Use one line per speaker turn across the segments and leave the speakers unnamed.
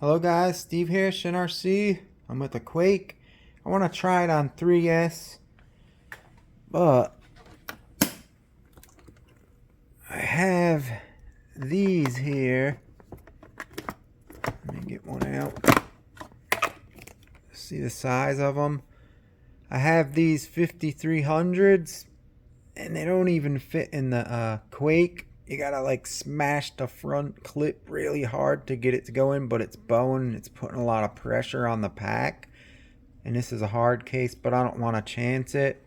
Hello guys, Steve here, ShinRC. I'm with the Quake. I want to try it on 3S, but I have these here. Let me get one out. See the size of them? I have these 5300s, and they don't even fit in the Quake. You gotta like smash the front clip really hard to get it to go in, but it's bone. It's putting a lot of pressure on the pack. And this is a hard case, but I don't want to chance it.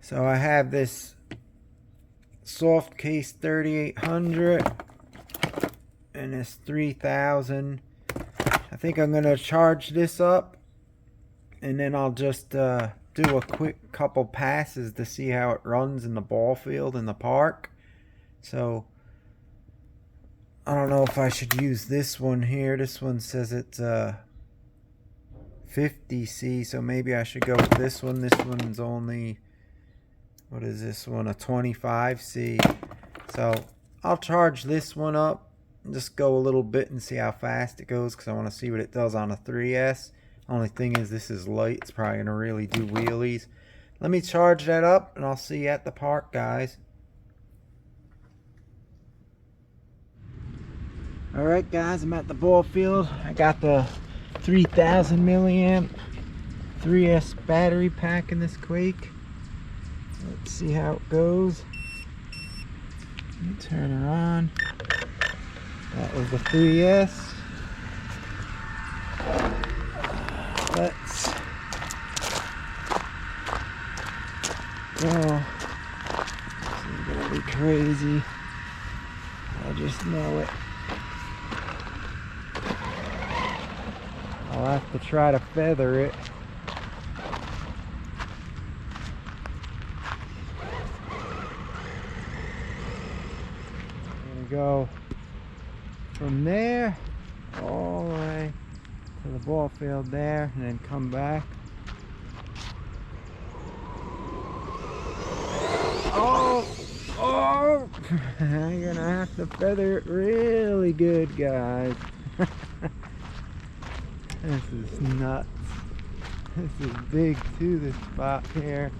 So I have this soft case 3800 and this 3000. I think I'm gonna charge this up, and then I'll just do a quick couple passes to see how it runs in the ball field in the park. So I don't know if I should use this one here. This one says it's 50C, so maybe I should go with this one. This one's only, what is this one, a 25C. So I'll charge this one up and just go a little bit and see how fast it goes, because I want to see what it does on a 3S. Only thing is, this is light. It's probably going to really do wheelies. Let me charge that up and I'll see you at the park, guys. Alright guys, I'm at the ball field. I got the 3000 milliamp 3S battery pack in this Quake. Let's see how it goes. Let me turn her on. That was the 3S. Let's go. This is gonna be crazy. I just know it. I'll have to try to feather it. I'm gonna go from there all the way to the ball field there, and then come back. Oh! I'm gonna have to feather it really good, guys. This is nuts. This is big too, this spot here.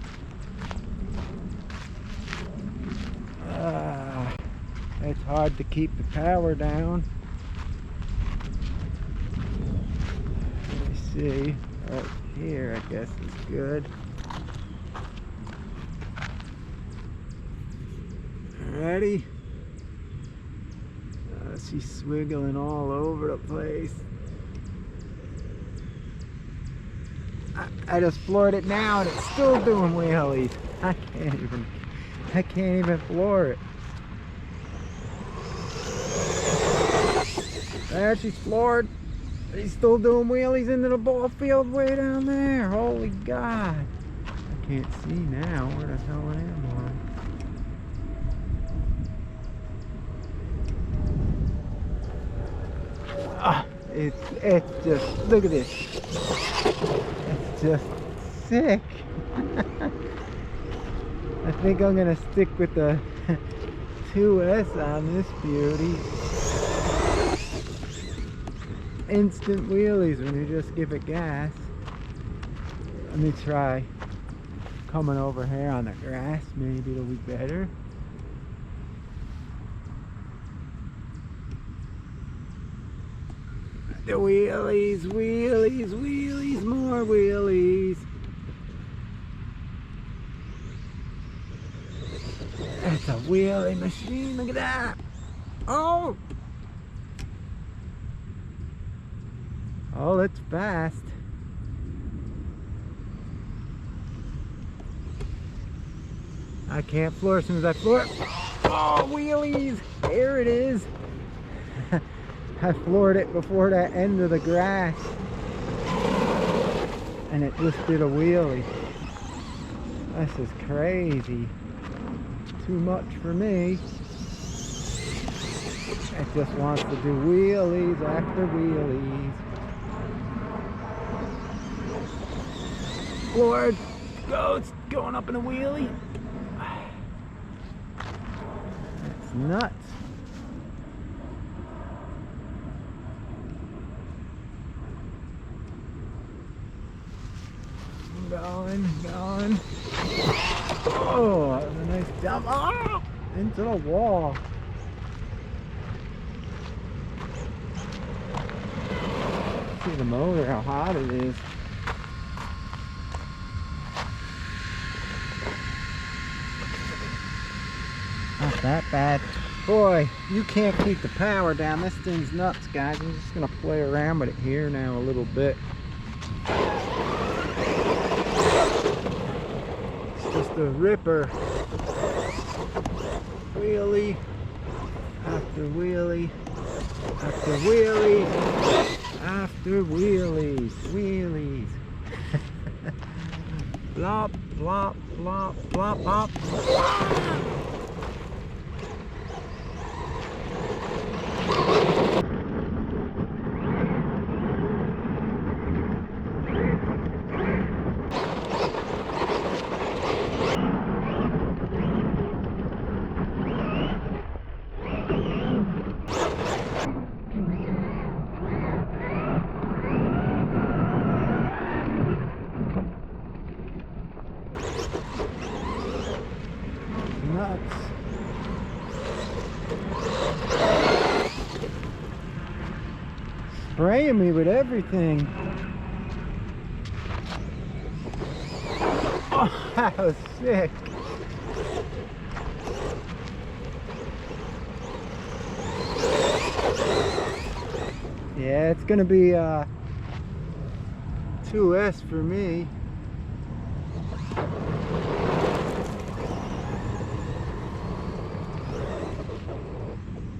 It's hard to keep the power down. Let me see. Right here, I guess is good. Ready? She's swiggling all over the place. I just floored it now and it's still doing wheelies. I can't even floor it. There, she's floored. He's still doing wheelies into the ball field way down there. Holy God. I can't see now. Where the hell am I? It's just, look at this. It's just sick. I think I'm gonna stick with the 2S on this beauty. Instant wheelies when you just give it gas. Let me try coming over here on the grass. Maybe it'll be better. The wheelies, wheelies, wheelies, more wheelies. It's a wheelie machine, look at that. Oh! Oh, it's fast. I can't floor as soon as I floor it. Oh, wheelies! There it is. I floored it before that end of the grass, and it just did a wheelie. This is crazy. Too much for me. It just wants to do wheelies after wheelies. Lord, go! It's going up in a wheelie. That's nuts. going. Oh, that was a nice jump. Ah! Into the wall. See the motor, how hot it is. Not that bad. Boy, you can't keep the power down. This thing's nuts, guys. I'm just gonna play around with it here now a little bit. It's just a ripper. Wheelie after wheelie after wheelie after wheelies. Wheelies. Blop, blop, blop, blop, blop. Nuts. Spraying me with everything. Oh, that was sick. Yeah, it's gonna be 2S for me.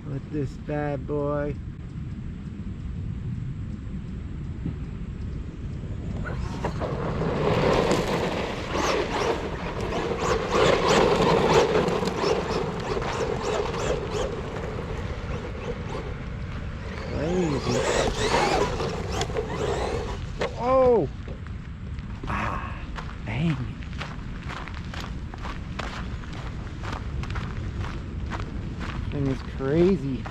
With this bad boy. Crazy. Oh! Ah, dang. Thing is crazy.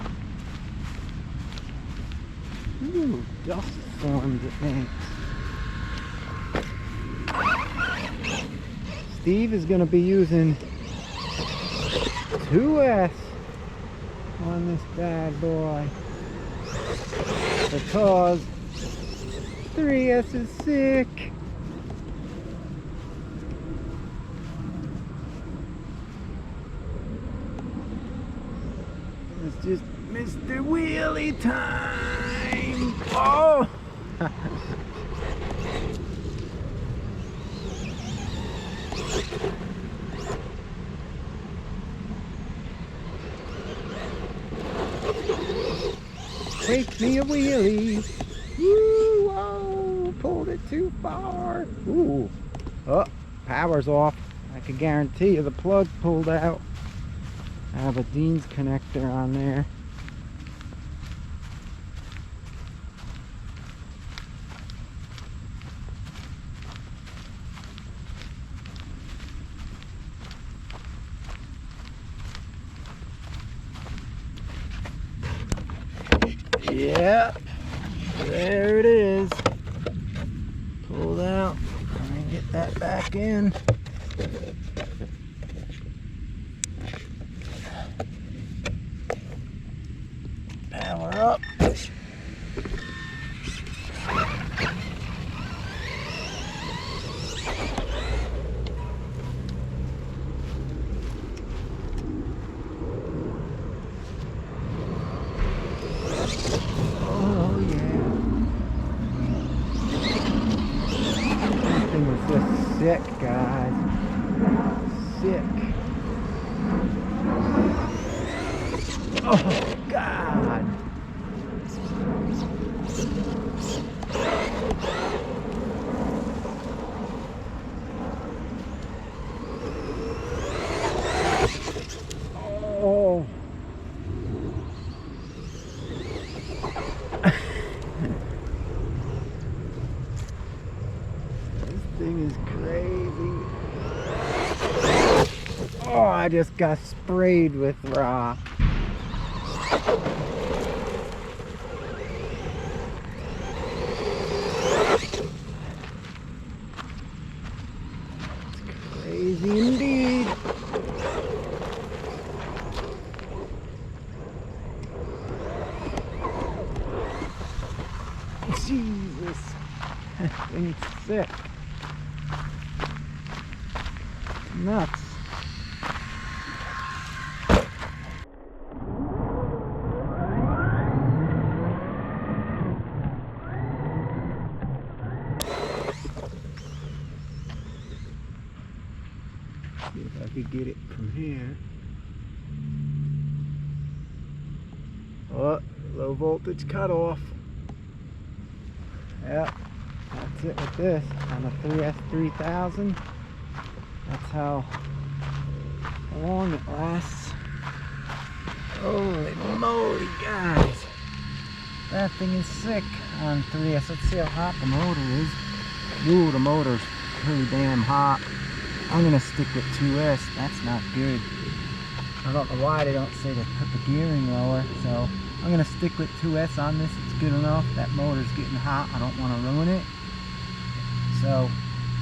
Ooh, dust storms it makes. Steve is going to be using 2S on this bad boy because 3S is sick. It's just Mr. Wheelie time. Oh! Take me a wheelie. Woo! Whoa! Pulled it too far. Ooh! Oh, power's off. I can guarantee you the plug pulled out. I have a Dean's connector on there. Yeah, there it is. Pulled out. Let me get that back in. Power up. Oh yeah. This thing was just sick, guys. Sick. Oh God. Oh. This thing is crazy. Oh, I just got sprayed with raw. Jesus. Thing's sick. Nuts. See if I could get it from here. Oh, low voltage cutoff. Yep, that's it with this on the 3S3000. That's how long it lasts. Holy moly, guys. That thing is sick on 3S. Let's see how hot the motor is. Ooh, the motor's pretty damn hot. I'm gonna stick with 2S. That's not good. I don't know why they don't say to put the gearing lower, so I'm gonna stick with 2S on this. It's good enough. That motor's getting hot. I don't want to ruin it. So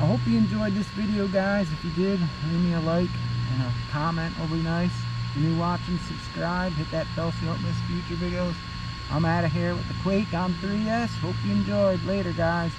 I hope you enjoyed this video, guys. If you did, leave me a like and a comment will be nice. If you're new watching, subscribe, hit that bell so you don't miss future videos. I'm out of here with the Quake on 3S. Hope you enjoyed. Later, guys.